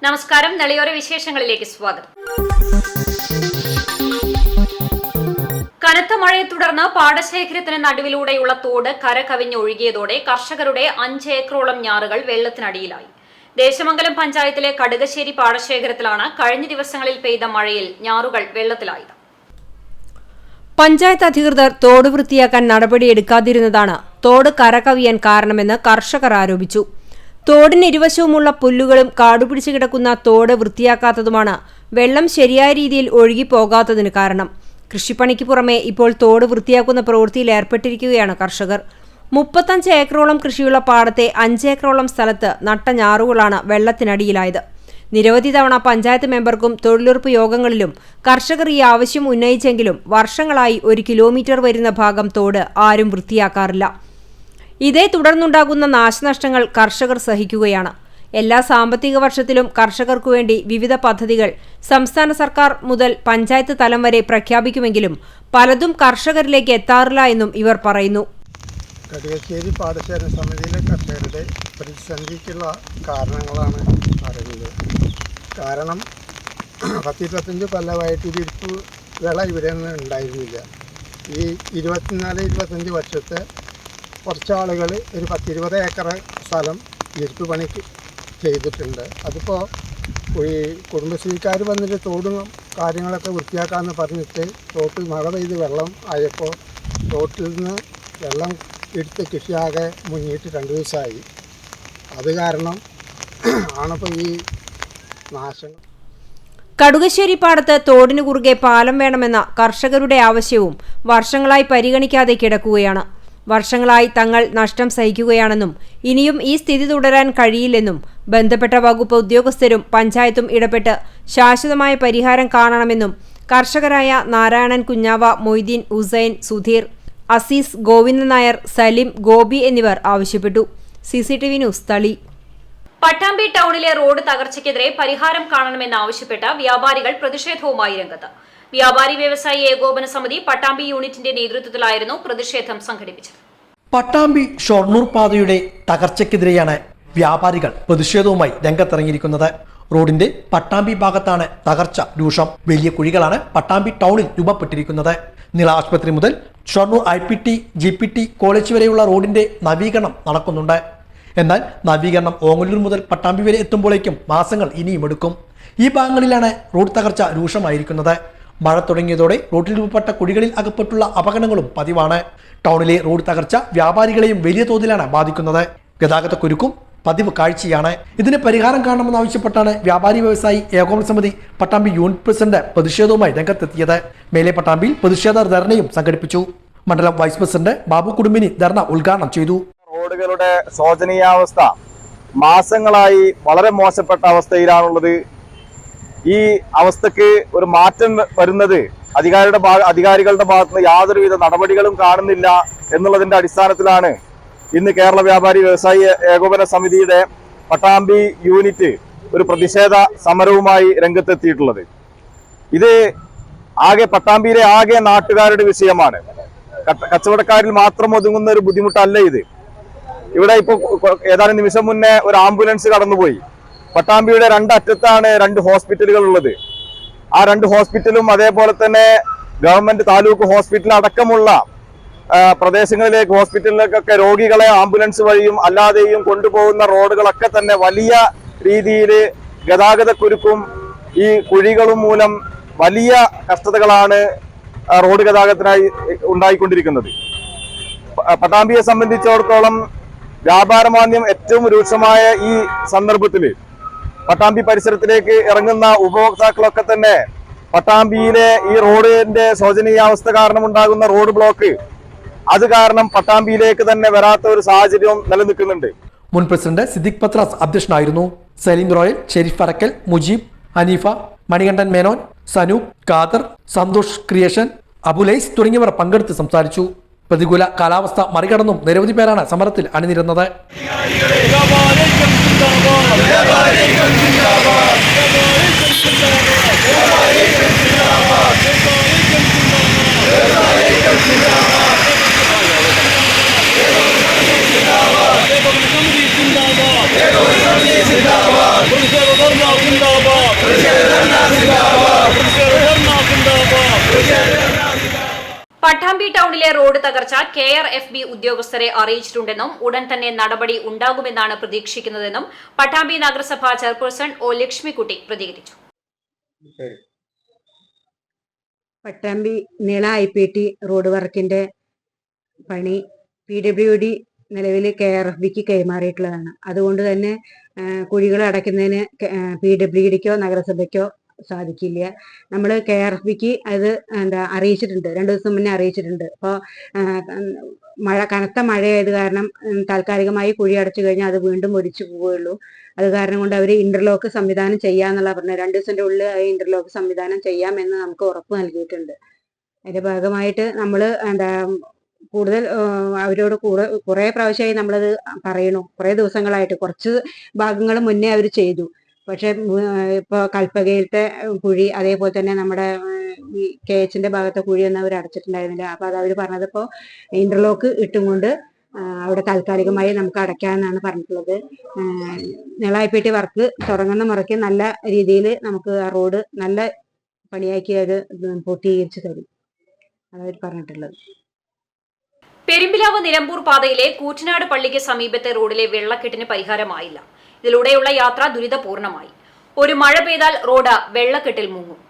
നമസ്കാരം. നെളിയോര വിശേഷങ്ങളിലേക്ക് സ്വാഗതം. കനത്ത മഴയെ തുടർന്ന് പാടശേഖരത്തിന് നടുവിലൂടെയുള്ള തോട് കരകവിഞ്ഞൊഴുകിയതോടെ കർഷകരുടെ 5 ഏക്കറോളം ഞാറുകൾ വെള്ളത്തിനടിയിലായി. ദേശമംഗലം പഞ്ചായത്തിലെ കടുകശ്ശേരി പാടശേഖരത്തിലാണ് കഴിഞ്ഞ ദിവസങ്ങളിൽ പെയ്ത മഴയിൽ ഞാറുകൾ വെള്ളത്തിലായത്. പഞ്ചായത്ത് അധികൃതർ തോട് വൃത്തിയാക്കാൻ നടപടിയെടുക്കാതിരുന്നതാണ് തോട് കരകവിയാൻ കാരണമെന്ന് കർഷകർ ആരോപിച്ചു. തോടിന് ഇരുവശവുമുള്ള പുല്ലുകളും കാടുപിടിച്ചു കിടക്കുന്ന തോട് വൃത്തിയാക്കാത്തതുമാണ് വെള്ളം ശരിയായ രീതിയിൽ ഒഴുകിപ്പോകാത്തതിന് കാരണം. കൃഷിപ്പണിക്ക് പുറമെ ഇപ്പോൾ തോട് വൃത്തിയാക്കുന്ന പ്രവൃത്തിയിൽ ഏർപ്പെട്ടിരിക്കുകയാണ് കർഷകർ. 35 ഏക്കറോളം കൃഷിയുള്ള പാടത്തെ 5 ഏക്കറോളം സ്ഥലത്ത് നട്ട ഞാറുകളാണ് വെള്ളത്തിനടിയിലായത്. നിരവധി തവണ പഞ്ചായത്ത് മെമ്പർക്കും തൊഴിലുറപ്പ് യോഗങ്ങളിലും കർഷകർ ഈ ആവശ്യം ഉന്നയിച്ചെങ്കിലും വർഷങ്ങളായി 1 കിലോമീറ്റർ വരുന്ന ഭാഗം തോട് ആരും വൃത്തിയാക്കാറില്ല. ഇതേ തുടർന്നുണ്ടാകുന്ന നാശനഷ്ടങ്ങൾ കർഷകർ സഹിക്കുകയാണ്. എല്ലാ സാമ്പത്തിക വർഷത്തിലും കർഷകർക്കു വേണ്ടി വിവിധ പദ്ധതികൾ സംസ്ഥാന സർക്കാർ മുതൽ പഞ്ചായത്ത് തലം വരെ പ്രഖ്യാപിക്കുമെങ്കിലും പലതും കർഷകരിലേക്ക് എത്താറില്ല എന്നും ഇവർ പറയുന്നു. കടുകശ്ശേരി പാടശേഖര സമിതിയിലെ കർഷകരുടെ പ്രതിസന്ധിക്കുള്ള കാരണങ്ങളാണ് പറയുന്നത്. കാരണം 10-25 കൊല്ലമായിട്ട് വിരിപ്പ് വിള ഇവിടെ നിന്ന് ഉണ്ടായിരുന്നില്ല. ഈ 24-25 വർഷത്തെ കുറച്ച് ആളുകൾ ഒരു 10-20 ഏക്കർ സ്ഥലം വിരിപ്പ് പണിക്ക് ചെയ്തിട്ടുണ്ട്. അതിപ്പോൾ ഈ കുടുംബശ്രീക്കാർ വന്നിട്ട് തോടും കാര്യങ്ങളൊക്കെ വൃത്തിയാക്കാമെന്ന് പറഞ്ഞിട്ട് തോട്ടിൽ മഴ പെയ്ത് വെള്ളം ആയപ്പോൾ തോട്ടിൽ നിന്ന് വെള്ളം എടുത്ത് കൃഷിയാകെ മുങ്ങിയിട്ട് 2 ദിവസമായി. അത് കാരണം ആണിപ്പോൾ ഈ നാശങ്ങൾ. കടുകശ്ശേരി പാടത്ത് തോടിനു കുറുകെ പാലം വേണമെന്ന കർഷകരുടെ ആവശ്യവും വർഷങ്ങളായി പരിഗണിക്കാതെ കിടക്കുകയാണ്. വർഷങ്ങളായി തങ്ങൾ നഷ്ടം സഹിക്കുകയാണെന്നും ഇനിയും ഈ സ്ഥിതി തുടരാൻ കഴിയില്ലെന്നും ബന്ധപ്പെട്ട വകുപ്പ് ഉദ്യോഗസ്ഥരും പഞ്ചായത്തും ഇടപെട്ട് ശാശ്വതമായ പരിഹാരം കാണണമെന്നും കർഷകരായ നാരായണൻ കുഞ്ഞാവ, മൊയ്തീൻ, ഹുസൈൻ, സുധീർ, അസീസ്, ഗോവിന്ദൻ നായർ, സലിം, ഗോപി എന്നിവർ ആവശ്യപ്പെട്ടു. CCTV ന്യൂസ്, തളി. പട്ടാമ്പി ടൗണിലെ റോഡ് തകർച്ചയ്ക്കെതിരെ പരിഹാരം കാണണമെന്നാവശ്യപ്പെട്ട് വ്യാപാരികൾ പ്രതിഷേധവുമായി രംഗത്ത്. വ്യാപാരി വ്യവസായി ഏകോപന സമിതി പട്ടാമ്പി യൂണിറ്റിന്റെ നേതൃത്വത്തിലായിരുന്നു പ്രതിഷേധം സംഘടിപ്പിച്ചത്. പട്ടാമ്പി ഷൊർണൂർ പാതയുടെ തകർച്ചയ്ക്കെതിരെയാണ് വ്യാപാരികൾ പ്രതിഷേധവുമായി രംഗത്തിറങ്ങിയിരിക്കുന്നത്. റോഡിന്റെ പട്ടാമ്പി ഭാഗത്താണ് തകർച്ച രൂക്ഷം. വലിയ കുഴികളാണ് പട്ടാമ്പി ടൗണിൽ രൂപപ്പെട്ടിരിക്കുന്നത്. നിള ആശുപത്രി മുതൽ ഷൊർണൂർ IPT, GPT കോളേജ് വരെയുള്ള റോഡിന്റെ നവീകരണം നടക്കുന്നുണ്ട്. എന്നാൽ നവീകരണം ഓങ്ങല്ലൂർ മുതൽ പട്ടാമ്പി വരെ എത്തുമ്പോഴേക്കും മാസങ്ങൾ ഇനിയും എടുക്കും. ഈ ഭാഗങ്ങളിലാണ് റോഡ് തകർച്ച രൂക്ഷമായിരിക്കുന്നത്. മഴ തുടങ്ങിയതോടെ റോഡിൽ രൂപപ്പെട്ട കുഴികളിൽ അകപ്പെട്ടുള്ള അപകടങ്ങളും പതിവാണ്. ടൗണിലെ റോഡ് തകർച്ച വ്യാപാരികളെയും വലിയ തോതിലാണ് ബാധിക്കുന്നത്. ഗതാഗതക്കുരുക്കും പതിവ് കാഴ്ചയാണ്. ഇതിന് പരിഹാരം കാണണമെന്നാവശ്യപ്പെട്ടാണ് വ്യാപാരി വ്യവസായി ഏകോപന സമിതി പട്ടാമ്പി യൂണിറ്റ് പ്രസിഡന്റ് പ്രതിഷേധവുമായി രംഗത്തെത്തിയത്. മേലെ പട്ടാമ്പിയിൽ പ്രതിഷേധ ധർണയും സംഘടിപ്പിച്ചു. മണ്ഡലം വൈസ് പ്രസിഡന്റ് ബാബു കുടുംബിനി ധർണ ഉദ്ഘാടനം ചെയ്തു. റോഡുകളുടെ ശോചനീയാവസ്ഥ മാസങ്ങളായി വളരെ മോശപ്പെട്ട അവസ്ഥയിലാണുള്ളത്. ഈ അവസ്ഥക്ക് ഒരു മാറ്റം വരുന്നത് അധികാരികളുടെ ഭാഗത്തുനിന്ന് യാതൊരുവിധ നടപടികളും കാണുന്നില്ല എന്നുള്ളതിന്റെ അടിസ്ഥാനത്തിലാണ് ഇന്ന് കേരള വ്യാപാരി വ്യവസായി ഏകോപന സമിതിയുടെ പട്ടാമ്പി യൂണിറ്റ് ഒരു പ്രതിഷേധ സമരവുമായി രംഗത്തെത്തിയിട്ടുള്ളത്. ഇത് പട്ടാമ്പിയിലെ ആകെ നാട്ടുകാരുടെ വിഷയമാണ്. കച്ചവടക്കാരിൽ മാത്രം ഒതുങ്ങുന്ന ഒരു ബുദ്ധിമുട്ടല്ല ഇത്. ഇവിടെ ഇപ്പോൾ ഏതാനും നിമിഷം മുന്നേ ഒരു ആംബുലൻസ് കടന്നുപോയി. പട്ടാമ്പിയുടെ 2 അറ്റത്താണ് 2 ഹോസ്പിറ്റലുകൾ ഉള്ളത്. ആ 2 ഹോസ്പിറ്റലും അതേപോലെ തന്നെ ഗവൺമെന്റ് താലൂക്ക് ഹോസ്പിറ്റൽ അടക്കമുള്ള പ്രദേശങ്ങളിലേക്ക് ഹോസ്പിറ്റലിലേക്കൊക്കെ രോഗികളെ ആംബുലൻസ് വഴിയും അല്ലാതെയും കൊണ്ടുപോകുന്ന റോഡുകളൊക്കെ തന്നെ വലിയ രീതിയിൽ ഗതാഗതക്കുരുക്കും ഈ കുഴികളും മൂലം വലിയ കഷ്ടതകളാണ് റോഡ് ഗതാഗതത്തിനായി ഉണ്ടായിക്കൊണ്ടിരിക്കുന്നത്. പട്ടാമ്പിയെ സംബന്ധിച്ചിടത്തോളം വ്യാപാരമാന്ദ്യം ഏറ്റവും രൂക്ഷമായ ഈ സന്ദർഭത്തിൽ പട്ടാമ്പി പരിസരത്തിലേക്ക് ഇറങ്ങുന്ന ഉപഭോക്താക്കളൊക്കെ തന്നെ പട്ടാമ്പിയിലെ ഈ റോഡിന്റെ ശോചനീയാവസ്ഥ കാരണം ഉണ്ടാകുന്ന റോഡ് ബ്ലോക്ക് അത് കാരണം പട്ടാമ്പിയിലേക്ക് തന്നെ വരാത്ത ഒരു സാഹചര്യം നിലനിൽക്കുന്നുണ്ട്. മുൻ പ്രസിഡന്റ് സിദ്ദിഖ് പത്രാസ് അധ്യക്ഷനായിരുന്നു. സലീം റോയൽ, ഷെരീഫ് പറക്കൽ, മുജീബ്, ഹനീഫ, മണികണ്ഠൻ മേനോൻ, സനൂപ്, ഖാദർ, സന്തോഷ് ക്രിയേഷൻ, അബുലൈസ് തുടങ്ങിയവർ പങ്കെടുത്ത് സംസാരിച്ചു. പ്രതികൂല കാലാവസ്ഥ മറികടന്നും നിരവധി പേരാണ് സമരത്തിൽ അണിനിരുന്നത്. Zindabad. പട്ടാമ്പി ടൗണിലെ റോഡ് തകർച്ച KRFB ഉദ്യോഗസ്ഥരെ അറിയിച്ചിട്ടുണ്ടെന്നും ഉടൻ തന്നെ നടപടി ഉണ്ടാകുമെന്നാണ് പ്രതീക്ഷിക്കുന്നതെന്നും പട്ടാമ്പി നഗരസഭാ ചെയർപേഴ്സൺ O. ലക്ഷ്മിക്കുട്ടി പ്രതികരിച്ചു. പട്ടാമ്പി നീള IPT റോഡ് വർക്കിന്റെ പണി PWD നിലവിൽ KRFBക്ക് കൈമാറിയിട്ടുള്ളതാണ്. അതുകൊണ്ട് തന്നെ കുഴികൾ അടയ്ക്കുന്നതിന് PWDക്കോ നഗരസഭയ്ക്കോ സാധിക്കില്ല. നമ്മൾ KRFBക്ക് അത് അറിയിച്ചിട്ടുണ്ട്, 2 ദിവസം മുന്നേ അറിയിച്ചിട്ടുണ്ട്. അപ്പോൾ കനത്ത മഴയായത് കാരണം താൽക്കാലികമായി കുഴി അടച്ചു കഴിഞ്ഞാൽ അത് വീണ്ടും ഒലിച്ചു പോവുകയുള്ളൂ. അത് കാരണം കൊണ്ട് അവർ ഇന്റർലോക്ക് സംവിധാനം ചെയ്യാന്നുള്ള പറഞ്ഞത് 2 ദിവസത്തിന്റെ ഉള്ളിൽ ഇന്റർലോക്ക് സംവിധാനം ചെയ്യാമെന്ന് നമുക്ക് ഉറപ്പ് നൽകിയിട്ടുണ്ട്. അതിന്റെ ഭാഗമായിട്ട് നമ്മൾ കൂടുതൽ അവരോട് കുറെ പ്രാവശ്യമായി നമ്മളത് പറയണു. കുറെ ദിവസങ്ങളായിട്ട് കുറച്ച് ഭാഗങ്ങൾ മുന്നേ അവർ ചെയ്തു. പക്ഷെ ഇപ്പൊ കൽപ്പകയിലത്തെ കുഴി, അതേപോലെ തന്നെ നമ്മുടെ ഈ KHന്റെ ഭാഗത്തെ കുഴിയൊന്നും അവർ അടച്ചിട്ടുണ്ടായിരുന്നില്ല. അപ്പൊ അത് അവർ പറഞ്ഞതിപ്പോ ഇന്റർലോക്ക് ഇട്ടും കൊണ്ട് അവിടെ താൽക്കാലികമായി നമുക്ക് അടയ്ക്കാമെന്നാണ് പറഞ്ഞിട്ടുള്ളത്. നീളായിപ്പേട്ടി വർക്ക് തുടങ്ങുന്ന മുറയ്ക്ക് നല്ല രീതിയിൽ നമുക്ക് ആ റോഡ് നല്ല പണിയാക്കി അത് പൂർത്തീകരിച്ച് തരും, അതവർ പറഞ്ഞിട്ടുള്ളത്. പെരുമ്പിലാവ് നിലമ്പൂർ പാതയിലെ കൂറ്റനാട് പള്ളിക്ക് സമീപത്തെ റോഡിലെ വെള്ളക്കെട്ടിന് പരിഹാരമായില്ല. ഇതിലൂടെയുള്ള യാത്ര ദുരിതപൂർണമായി. ഒരു മഴ പെയ്താൽ റോഡ് വെള്ളക്കെട്ടിൽ മുങ്ങും.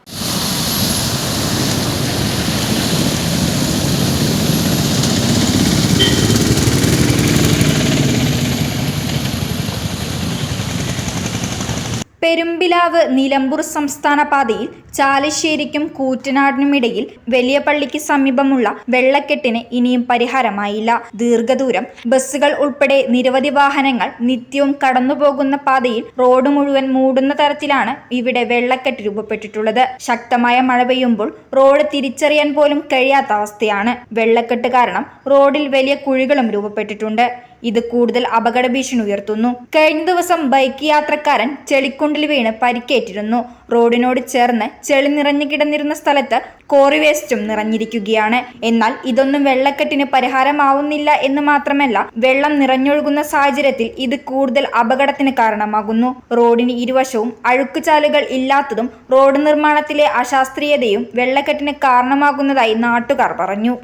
പെരുമ്പിലാവ് നിലമ്പൂർ സംസ്ഥാന പാതയിൽ ചാലശ്ശേരിക്കും കൂറ്റനാടിനുമിടയിൽ വലിയ പള്ളിക്ക് സമീപമുള്ള വെള്ളക്കെട്ടിന് ഇനിയും പരിഹാരമായില്ല. ദീർഘദൂരം ബസ്സുകൾ ഉൾപ്പെടെ നിരവധി വാഹനങ്ങൾ നിത്യവും കടന്നുപോകുന്ന പാതയിൽ റോഡ് മുഴുവൻ മൂടുന്ന തരത്തിലാണ് ഇവിടെ വെള്ളക്കെട്ട് രൂപപ്പെട്ടിട്ടുള്ളത്. ശക്തമായ മഴ പെയ്യുമ്പോൾ റോഡ് തിരിച്ചറിയാൻ പോലും കഴിയാത്ത അവസ്ഥയാണ്. വെള്ളക്കെട്ട് കാരണം റോഡിൽ വലിയ കുഴികളും രൂപപ്പെട്ടിട്ടുണ്ട്. ഇത് കൂടുതൽ അപകട ഭീഷണി ഉയർത്തുന്നു. കഴിഞ്ഞ ദിവസം ബൈക്ക് യാത്രക്കാരൻ ചെളിക്കുണ്ടിൽ വീണ് പരിക്കേറ്റിരുന്നു. റോഡിനോട് ചേർന്ന് ചെളി നിറഞ്ഞു കിടന്നിരുന്ന സ്ഥലത്ത് കോറി വേസ്റ്റും നിറഞ്ഞിരിക്കുകയാണ്. എന്നാൽ ഇതൊന്നും വെള്ളക്കെട്ടിന് പരിഹാരമാവുന്നില്ല എന്ന് മാത്രമല്ല, വെള്ളം നിറഞ്ഞൊഴുകുന്ന സാഹചര്യത്തിൽ ഇത് കൂടുതൽ അപകടത്തിന് കാരണമാകുന്നു. റോഡിന് ഇരുവശവും അഴുക്കുചാലുകൾ ഇല്ലാത്തതും റോഡ് നിർമ്മാണത്തിലെ അശാസ്ത്രീയതയും വെള്ളക്കെട്ടിന് കാരണമാകുന്നതായി നാട്ടുകാർ പറഞ്ഞു.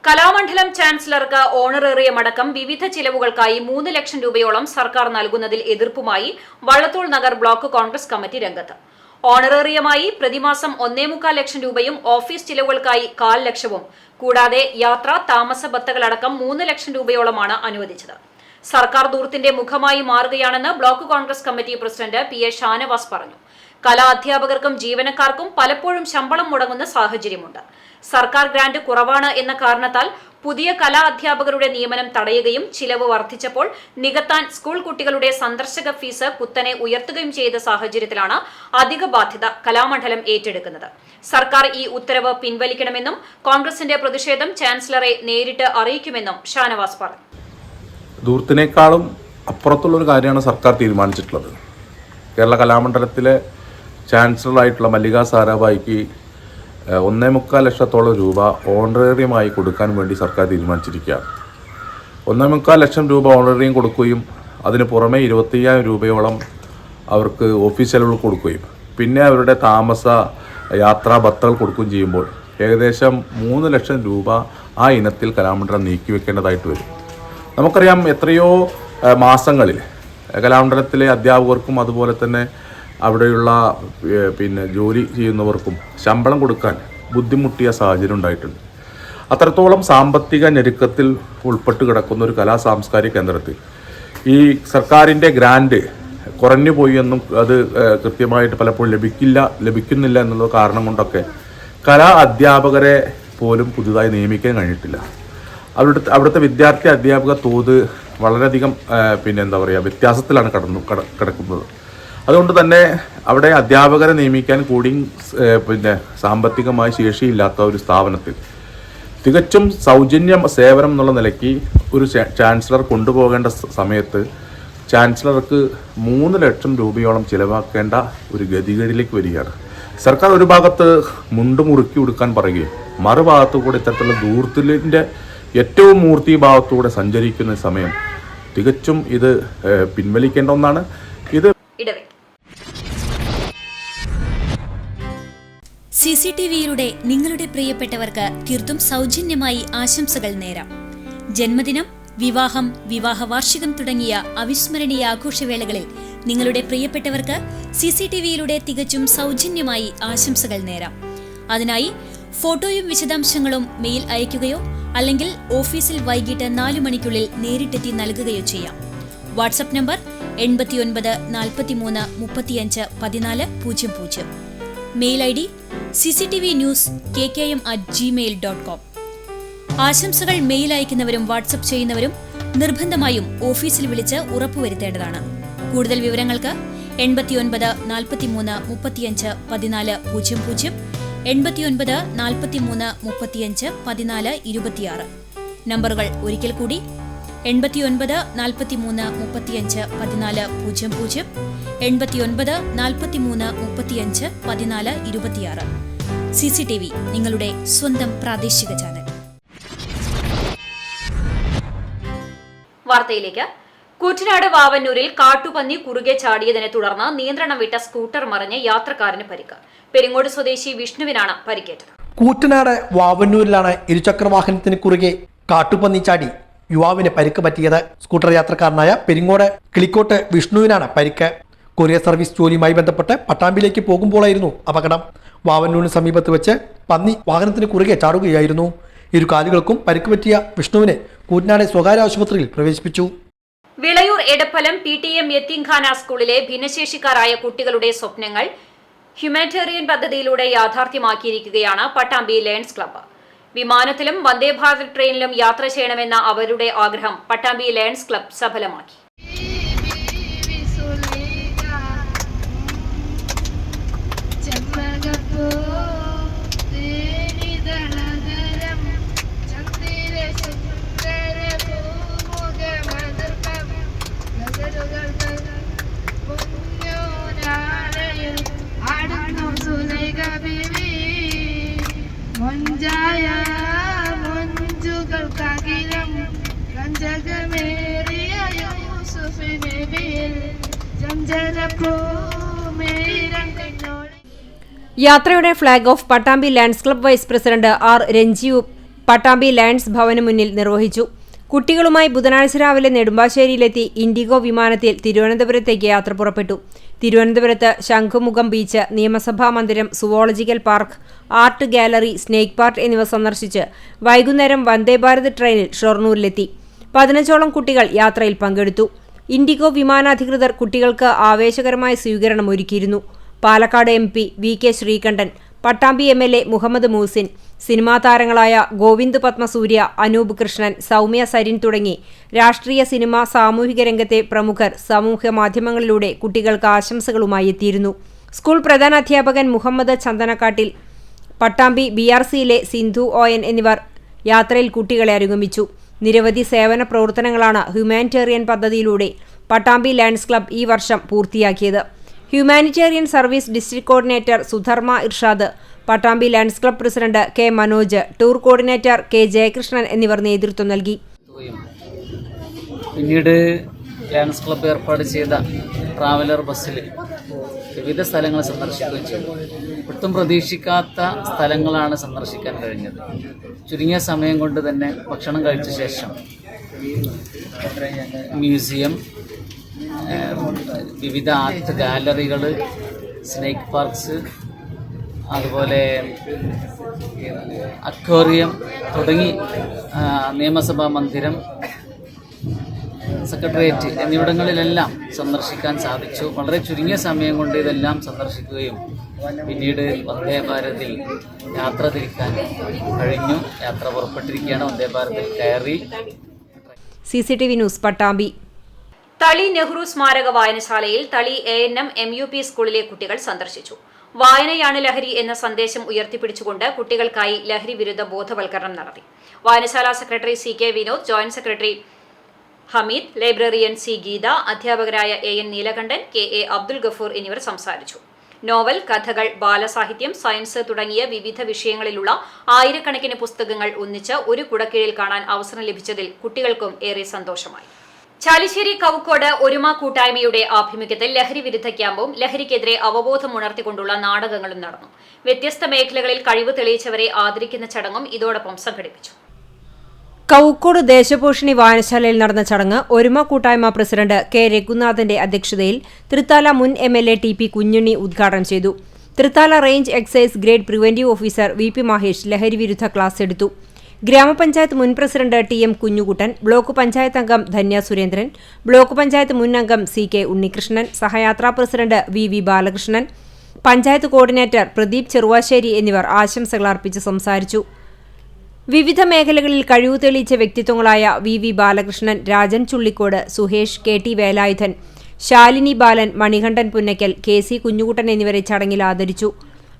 കലാമണ്ഡലം ചാൻസലർക്ക് ഓണറേറിയം അടക്കം വിവിധ ചിലവുകൾക്കായി 3 ലക്ഷം രൂപയോളം സർക്കാർ നൽകുന്നതിൽ എതിർപ്പുമായി വള്ളത്തോൾ നഗർ ബ്ലോക്ക് കോൺഗ്രസ് കമ്മിറ്റി രംഗത്ത്. ഓണറേറിയമായി പ്രതിമാസം 1.25 ലക്ഷം രൂപയും ഓഫീസ് ചിലവുകൾക്കായി 1/4 ലക്ഷവും കൂടാതെ യാത്ര താമസ ഭത്തകളടക്കം 3 ലക്ഷം രൂപയോളമാണ് അനുവദിച്ചത്. സർക്കാർ ദൂർത്തിന്റെ മുഖമായി മാറുകയാണെന്ന് block Congress committee president PA Shanavas പറഞ്ഞു. കലാ അധ്യാപകർക്കും ജീവനക്കാർക്കും പലപ്പോഴും ശമ്പളം മുടങ്ങുന്ന സാഹചര്യമുണ്ട്. സർക്കാർ ഗ്രാന്റ് കുറവാണ് എന്ന കാരണത്താൽ പുതിയ കലാ അധ്യാപകരുടെ നിയമനം തടയുകയും ചിലവ് വർദ്ധിച്ചപ്പോൾ നികത്താൻ സ്കൂൾ കുട്ടികളുടെ സന്ദർശക ഫീസ് കുത്തനെ ഉയർത്തുകയും ചെയ്ത സാഹചര്യത്തിലാണ് അധിക ബാധ്യത കലാമണ്ഡലം ഏറ്റെടുക്കുന്നത്. സർക്കാർ ഈ ഉത്തരവ് പിൻവലിക്കണമെന്നും കോൺഗ്രസിന്റെ പ്രതിഷേധം ചാൻസലറെ നേരിട്ട് അറിയിക്കുമെന്നും ഷാനവാസ് പറഞ്ഞു. ദൂരത്തിനേക്കാളും അപ്പുറത്തുള്ളൊരു കാര്യമാണ് സർക്കാർ തീരുമാനിച്ചിട്ടുള്ളത്. കേരള കലാമണ്ഡലത്തിലെ ചാൻസലറായിട്ടുള്ള മല്ലിക സാരാഭായിക്ക് 1.25 ലക്ഷത്തോളം രൂപ ഓണറേറിയമായി കൊടുക്കാൻ വേണ്ടി സർക്കാർ തീരുമാനിച്ചിരിക്കുകയാണ്. 1.25 ലക്ഷം രൂപ ഓണറേറിയം കൊടുക്കുകയും അതിന് പുറമെ 25,000 രൂപയോളം അവർക്ക് ഓഫീസ് ചെലവുകൾ കൊടുക്കുകയും പിന്നെ അവരുടെ താമസ യാത്രാ ഭത്തകൾ കൊടുക്കുകയും ചെയ്യുമ്പോൾ ഏകദേശം 3 ലക്ഷം രൂപ ആ ഇനത്തിൽ കലാമണ്ഡലം നീക്കിവെക്കേണ്ടതായിട്ട് വരും. നമുക്കറിയാം, എത്രയോ മാസങ്ങളിൽ കലാമണ്ഡലത്തിലെ അധ്യാപകർക്കും അതുപോലെ തന്നെ അവിടെയുള്ള ജോലി ചെയ്യുന്നവർക്കും ശമ്പളം കൊടുക്കാൻ ബുദ്ധിമുട്ടിയ സാഹചര്യം ഉണ്ടായിട്ടുണ്ട്. അത്രത്തോളം സാമ്പത്തിക ഞെരുക്കത്തിൽ ഉൾപ്പെട്ട് കിടക്കുന്ന ഒരു കലാ സാംസ്കാരിക കേന്ദ്രത്തിൽ ഈ സർക്കാരിൻ്റെ ഗ്രാൻഡ് കുറഞ്ഞു പോയി എന്നും അത് കൃത്യമായിട്ട് പലപ്പോഴും ലഭിക്കുന്നില്ല എന്നുള്ള കാരണം കൊണ്ടൊക്കെ കലാ അധ്യാപകരെ പോലും പുതുതായി നിയമിക്കാൻ കഴിഞ്ഞിട്ടില്ല. അവിടുത്തെ വിദ്യാർത്ഥി അധ്യാപക തോത് വളരെയധികം വ്യത്യാസത്തിലാണ് കിടക്കുന്നത്. അതുകൊണ്ട് തന്നെ അവിടെ അധ്യാപകരെ നിയമിക്കാൻ കൂടി സാമ്പത്തികമായി ശേഷിയില്ലാത്ത ഒരു സ്ഥാപനത്തിൽ തികച്ചും സൗജന്യ സേവനം എന്നുള്ള നിലയ്ക്ക് ഒരു ചാൻസലർ കൊണ്ടുപോകേണ്ട സമയത്ത് ചാൻസലർക്ക് 3 ലക്ഷം രൂപയോളം ചിലവാക്കേണ്ട ഒരു ഗതികേടിലേക്ക് വരികയാണ്. സർക്കാർ ഒരു ഭാഗത്ത് മുണ്ട് മുറുക്കി കൊടുക്കാൻ പറയുകയും മറുഭാഗത്തു കൂടെ ഇത്തരത്തിലുള്ള ദൂരത്തിൻ്റെ ഏറ്റവും മൂർത്തി ഭാഗത്തൂടെ സഞ്ചരിക്കുന്ന സമയം തികച്ചും ഇത് പിൻവലിക്കേണ്ട ഒന്നാണ്. ഇത് CCTVയിലൂടെ നിങ്ങളുടെ പ്രിയപ്പെട്ടവർക്ക് തീർത്തും സൗജന്യമായി ആശംസകൾ നേരാം. ജന്മദിനം, വിവാഹം, വിവാഹ വാർഷികം തുടങ്ങിയ അവിസ്മരണീയ ആഘോഷവേളകളിൽ നിങ്ങളുടെ പ്രിയപ്പെട്ടവർക്ക് CCTVയിലൂടെ തികച്ചും സൗജന്യമായി ആശംസകൾ നേരാം. അതിനായി ഫോട്ടോയും വിശദാംശങ്ങളും മെയിൽ അയയ്ക്കുകയോ അല്ലെങ്കിൽ ഓഫീസിൽ വൈകിട്ട് 4 മണിക്കുള്ളിൽ നേരിട്ടെത്തി നൽകുകയോ ചെയ്യാം. WhatsApp number 89 43 35 14 00. Mail ID cctvnews@gmail.com. ആശംസകൾ മെയിൽ അയക്കുന്നവരും വാട്സ്ആപ്പ് ചെയ്യുന്നവരും നിർബന്ധമായും ഓഫീസിൽ വിളിച്ച് ഉറപ്പുവരുത്തേണ്ടതാണ്. കൂടുതൽ വിവരങ്ങൾക്ക് 89 43 35 14 00, 89 43 35 14 26. നമ്പറുകൾ ഒരിക്കൽ കൂടി 89 43 35 14 00, 89 43 35 14 26. CCTV, നിങ്ങളുടെ സ്വന്തം പ്രാദേശിക ചാനൽ. വാർത്തയിലേക്ക്. കൂറ്റനാട് വാവന്നൂരിൽ കാട്ടുപന്നി കുറുകെ ചാടിയതിനെ തുടർന്ന് നിയന്ത്രണം വിട്ട സ്കൂട്ടർ മറിഞ്ഞ് യാത്രക്കാരന് പരിക്ക്. പെരിങ്ങോട് സ്വദേശി വിഷ്ണുവിനാണ് പരിക്കേറ്റത്. കൂറ്റനാട് വാവന്നൂരിലാണ് ഇരുചക്രവാഹനത്തിന് കുറുകെ കാട്ടുപന്നി ചാടി യുവാവിന് പരിക്ക് പറ്റിയത്. സ്കൂട്ടർ യാത്രക്കാരനായ പെരിങ്ങോട് കിളിക്കോട്ട് വിഷ്ണുവിനാണ് പരിക്ക്. കൊറിയർ സർവീസ് ജോലിയുമായി ബന്ധപ്പെട്ട് പട്ടാമ്പിയിലേക്ക് പോകുമ്പോഴായിരുന്നു അപകടം. വാവന്നൂരിന് സമീപത്ത് വെച്ച് പന്നി വാഹനത്തിന് കുറുകെ ചാടുകയായിരുന്നു. ഇരു കാലുകൾക്കും പരിക്ക് പറ്റിയ വിഷ്ണുവിനെ കൂറ്റനാട് സ്വകാര്യ ആശുപത്രിയിൽ പ്രവേശിപ്പിച്ചു. വിളയൂർ എടപ്പലം PTM യത്തീംഖാന സ്കൂളിലെ ഭിന്നശേഷിക്കാരായ കുട്ടികളുടെ സ്വപ്നങ്ങൾ ഹ്യൂമാനിറ്റേറിയൻ പദ്ധതിയിലൂടെ യാഥാർത്ഥ്യമാക്കിയിരിക്കുകയാണ് പട്ടാമ്പി ലയൺസ് ക്ലബ്ബ്. വിമാനത്തിലും വന്ദേഭാരത് ട്രെയിനിലും യാത്ര ചെയ്യണമെന്ന അവരുടെ ആഗ്രഹം പട്ടാമ്പി ലയൺസ് ക്ലബ്ബ് സഫലമാക്കി. യാത്രയുടെ flag off Pattambi Lions club vice president R. Ranjeev Pattambi Lions ഭവന് മുന്നിൽ നിർവഹിച്ചു. കുട്ടികളുമായി ബുധനാഴ്ച രാവിലെ നെടുമ്പാശ്ശേരിയിലെത്തി ഇൻഡിഗോ വിമാനത്തിൽ തിരുവനന്തപുരത്തേക്ക് യാത്ര പുറപ്പെട്ടു. തിരുവനന്തപുരത്ത് ശംഖുമുഖം ബീച്ച്, നിയമസഭാ മന്ദിരം, zoological park, art gallery, snake park എന്നിവ സന്ദർശിച്ച് വൈകുന്നേരം വന്ദേഭാരത് ട്രെയിനിൽ ഷൊർണൂരിലെത്തി. 15ഓളം കുട്ടികൾ യാത്രയിൽ പങ്കെടുത്തു. ഇൻഡിഗോ വിമാനാധികൃതർ കുട്ടികൾക്ക് ആവേശകരമായ സ്വീകരണം ഒരുക്കിയിരുന്നു. Palakkad MP VK Sreekandan, Pattambi MLA Muhammad Muhsin, സിനിമാ താരങ്ങളായ ഗോവിന്ദ് പത്മസൂര്യ, അനൂപ് കൃഷ്ണൻ, സൗമ്യ സരിൻ തുടങ്ങി രാഷ്ട്രീയ, സിനിമ, സാമൂഹിക രംഗത്തെ പ്രമുഖർ സാമൂഹ്യ മാധ്യമങ്ങളിലൂടെ കുട്ടികൾക്ക് ആശംസകളുമായി എത്തിയിരുന്നു. സ്കൂൾ പ്രധാനാധ്യാപകൻ മുഹമ്മദ് ചന്ദനക്കാട്ടിൽ, പട്ടാമ്പി BRCയിലെ സിന്ധു ON എന്നിവർ യാത്രയിൽ കുട്ടികളെ അനുഗമിച്ചു. നിരവധി സേവന പ്രവർത്തനങ്ങളാണ് ഹ്യൂമാനിറ്റേറിയൻ പദ്ധതിയിലൂടെ പട്ടാമ്പി ലയൺസ് ക്ലബ്ബ് ഈ വർഷം പൂർത്തിയാക്കിയത്. Humanitarian service district coordinator Sudharma Irshad, Pattambi Lions club president K. Manoj, tour coordinator K. Jayakrishnan എന്നിവർ നേതൃത്വം നൽകി. പിന്നീട് ലയൺസ് ക്ലബ്ബ് ഏർപ്പാട് ചെയ്ത ട്രാവലർ ബസ്സിൽ വിവിധ സ്ഥലങ്ങൾ സന്ദർശിക്കുകയും ചെയ്തു. ഒട്ടും പ്രതീക്ഷിക്കാത്ത സ്ഥലങ്ങളാണ് സന്ദർശിക്കാൻ കഴിഞ്ഞത്. ചുരുങ്ങിയ സമയം കൊണ്ട് തന്നെ ഭക്ഷണം കഴിച്ച ശേഷം മ്യൂസിയം, വിവിധ ആർട്ട് ഗാലറികൾ, സ്നേക്ക് പാർക്സ്, അതുപോലെ അക്വേറിയം തുടങ്ങി നിയമസഭാ മന്ദിരം, സെക്രട്ടേറിയറ്റ് എന്നിവിടങ്ങളിലെല്ലാം സന്ദർശിക്കാൻ സാധിച്ചു. വളരെ ചുരുങ്ങിയ സമയം കൊണ്ട് ഇതെല്ലാം സന്ദർശിക്കുകയും പിന്നീട് വന്ദേ ഭാരതിൽ യാത്ര തിരിക്കാൻ കഴിഞ്ഞു. യാത്ര പുറപ്പെട്ടിരിക്കുകയാണ്. വന്ദേ ഭാരതിൽ കയറി. CCTV news Pattambi. തളി നെഹ്റു സ്മാരക വായനശാലയിൽ തളി ANM MUP സ്കൂളിലെ കുട്ടികൾ സന്ദർശിച്ചു. വായനയാണ് ലഹരി എന്ന സന്ദേശം ഉയർത്തിപ്പിടിച്ചുകൊണ്ട് കുട്ടികൾക്കായി ലഹരി വിരുദ്ധ ബോധവൽക്കരണം നടത്തി. വായനശാല secretary CK Vinod, joint secretary Hameed, librarian C. Geetha, അധ്യാപകരായ AN നീലകണ്ഠൻ, KA അബ്ദുൽ ഗഫൂർ എന്നിവർ സംസാരിച്ചു. നോവൽ, കഥകൾ, ബാലസാഹിത്യം, സയൻസ് തുടങ്ങിയ വിവിധ വിഷയങ്ങളിലുള്ള ആയിരക്കണക്കിന് പുസ്തകങ്ങൾ ഒന്നിച്ച് ഒരു കുടക്കീഴിൽ കാണാൻ അവസരം ലഭിച്ചതിൽ കുട്ടികൾക്കും ഏറെ സന്തോഷമായി. ചാലിശ്ശേരി കവുക്കോട് ഒരുമ കൂട്ടായ്മയുടെ ആഭിമുഖ്യത്തിൽ ലഹരി വിരുദ്ധ ക്യാമ്പും ലഹരിക്കെതിരെ അവബോധം ഉണർത്തിക്കൊണ്ടുള്ള നാടകങ്ങളും നടന്നു. വ്യത്യസ്ത മേഖലകളിൽ കഴിവ് തെളിയിച്ചവരെ ആദരിക്കുന്ന ചടങ്ങും ഇതോടൊപ്പം സംഘടിപ്പിച്ചു. കവുക്കോട് ദേശപോഷിണി വായനശാലയിൽ നടന്ന ചടങ്ങ് ഒരുമ കൂട്ടായ്മ പ്രസിഡന്റ് കെ രഘുനാഥന്റെ അധ്യക്ഷതയിൽ തൃത്താല മുൻ MLA TP കുഞ്ഞുണ്ണി ഉദ്ഘാടനം ചെയ്തു. Thrithala range excise grade preventive officer VP Mahesh ലഹരി വിരുദ്ധ ക്ലാസ് എടുത്തു. ഗ്രാമപഞ്ചായത്ത് മുൻ president TM Kunhukuttan, block panchayat അംഗം ധന്യ സുരേന്ദ്രൻ, ബ്ലോക്ക് പഞ്ചായത്ത് മുൻ അംഗം CK ഉണ്ണികൃഷ്ണൻ, സഹയാത്രാ president VV Balakrishnan, panchayat coordinator Pradeep Cheruvasseri എന്നിവർ ആശംസകൾ അർപ്പിച്ച് സംസാരിച്ചു. വിവിധ മേഖലകളിൽ കഴിവ് തെളിയിച്ച വ്യക്തിത്വങ്ങളായ VV ബാലകൃഷ്ണൻ, രാജൻ ചുള്ളിക്കോട്, സുഹേഷ്, KT വേലായുധൻ, ശാലിനി ബാലൻ, മണികണ്ഠൻ പുന്നയ്ക്കൽ, KC കുഞ്ഞുകുട്ടൻ എന്നിവരെ ചടങ്ങിൽ ആദരിച്ചു.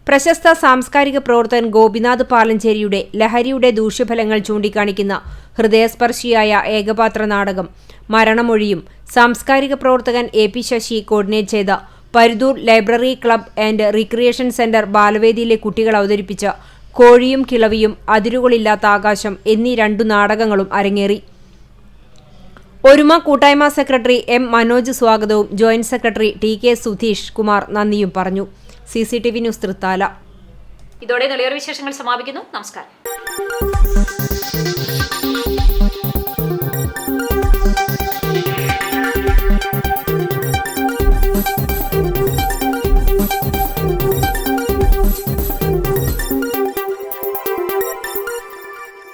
പ്രശസ്ത സാംസ്കാരിക പ്രവർത്തകൻ ഗോപിനാഥ് പാലഞ്ചേരിയുടെ ലഹരിയുടെ ദൂഷ്യഫലങ്ങൾ ചൂണ്ടിക്കാണിക്കുന്ന ഹൃദയസ്പർശിയായ ഏകപാത്ര നാടകം മരണമൊഴിയും സാംസ്കാരിക പ്രവർത്തകൻ AP ശശി കോർഡിനേറ്റ് ചെയ്ത Paruthur library club and recreation centre ബാലവേദിയിലെ കുട്ടികൾ അവതരിപ്പിച്ച കോഴിയും കിളവിയും, അതിരുകളില്ലാത്ത ആകാശം എന്നീ 2 നാടകങ്ങളും അരങ്ങേറി. ഒരുമ കൂട്ടായ്മ സെക്രട്ടറി M മനോജ് സ്വാഗതവും joint secretary TK Sudheesh Kumar നന്ദിയും പറഞ്ഞു. CCTV news Thrithala. ഇതോടെ നിളയൊരു വിശേഷങ്ങൾ സമാപിക്കുന്നു. നമസ്കാരം.